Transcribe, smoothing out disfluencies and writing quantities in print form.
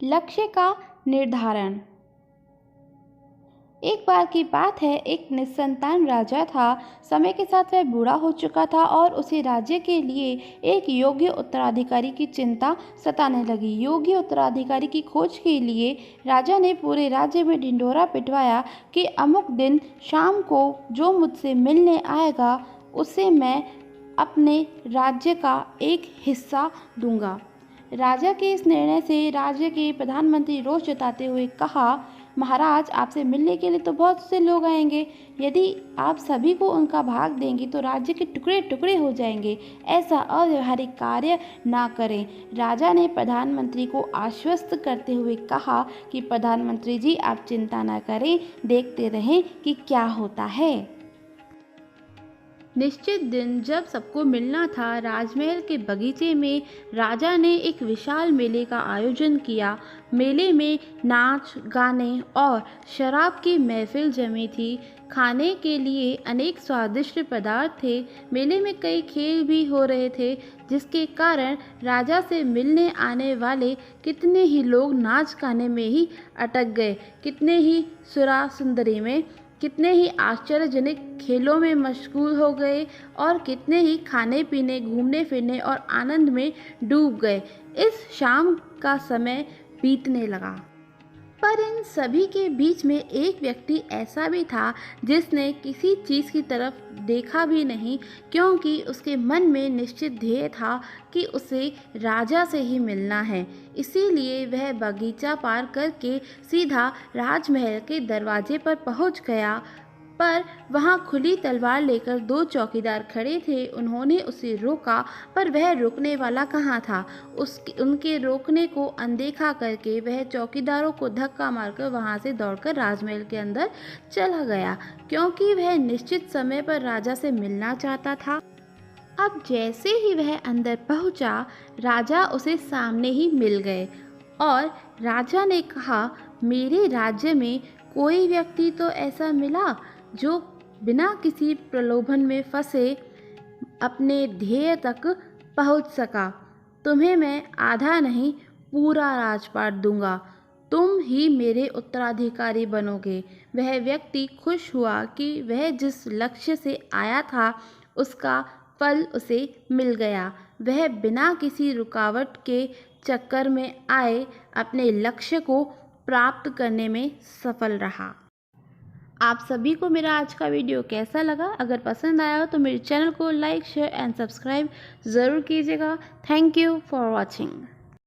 लक्ष्य का निर्धारण। एक बार की बात है, एक निस्संतान राजा था। समय के साथ वह बूढ़ा हो चुका था और उसे राज्य के लिए एक योग्य उत्तराधिकारी की चिंता सताने लगी। योग्य उत्तराधिकारी की खोज के लिए राजा ने पूरे राज्य में ढिंढोरा पिटवाया कि अमुक दिन शाम को जो मुझसे मिलने आएगा उसे मैं अपने राज्य का एक हिस्सा दूंगा। राजा के इस निर्णय से राज्य के प्रधानमंत्री रोष जताते हुए कहा, महाराज, आपसे मिलने के लिए तो बहुत से लोग आएंगे। यदि आप सभी को उनका भाग देंगे तो राज्य के टुकड़े टुकड़े हो जाएंगे। ऐसा अव्यावहारिक कार्य ना करें। राजा ने प्रधानमंत्री को आश्वस्त करते हुए कहा कि प्रधानमंत्री जी, आप चिंता न करें, देखते रहें कि क्या होता है। निश्चित दिन जब सबको मिलना था, राजमहल के बगीचे में राजा ने एक विशाल मेले का आयोजन किया। मेले में नाच, गाने और शराब की महफिल जमी थी। खाने के लिए अनेक स्वादिष्ट पदार्थ थे। मेले में कई खेल भी हो रहे थे, जिसके कारण राजा से मिलने आने वाले कितने ही लोग नाच गाने में ही अटक गए, कितने ही सुरा सुंदरी में, कितने ही आश्चर्यजनक खेलों में मशगूल हो गए और कितने ही खाने पीने, घूमने फिरने और आनंद में डूब गए। इस शाम का समय बीतने लगा, पर इन सभी के बीच में एक व्यक्ति ऐसा भी था जिसने किसी चीज़ की तरफ देखा भी नहीं, क्योंकि उसके मन में निश्चित ध्येय था कि उसे राजा से ही मिलना है। इसीलिए वह बगीचा पार करके सीधा राजमहल के दरवाजे पर पहुंच गया। पर वहां खुली तलवार लेकर दो चौकीदार खड़े थे। उन्होंने उसे रोका, पर वह रुकने वाला कहाँ था। उनके रोकने को अनदेखा करके वह चौकीदारों को धक्का मारकर वहां से दौड़कर राजमहल के अंदर चला गया, क्योंकि वह निश्चित समय पर राजा से मिलना चाहता था। अब जैसे ही वह अंदर पहुंचा, राजा उसे सामने ही मिल गए और राजा ने कहा, मेरे राज्य में कोई व्यक्ति तो ऐसा मिला जो बिना किसी प्रलोभन में फंसे अपने ध्येय तक पहुंच सका। तुम्हें मैं आधा नहीं, पूरा राजपाट दूंगा। तुम ही मेरे उत्तराधिकारी बनोगे। वह व्यक्ति खुश हुआ कि वह जिस लक्ष्य से आया था उसका फल उसे मिल गया। वह बिना किसी रुकावट के चक्कर में आए अपने लक्ष्य को प्राप्त करने में सफल रहा। आप सभी को मेरा आज का वीडियो कैसा लगा? अगर पसंद आया हो तो मेरे चैनल को लाइक, शेयर एंड सब्सक्राइब ज़रूर कीजिएगा। Thank you for watching.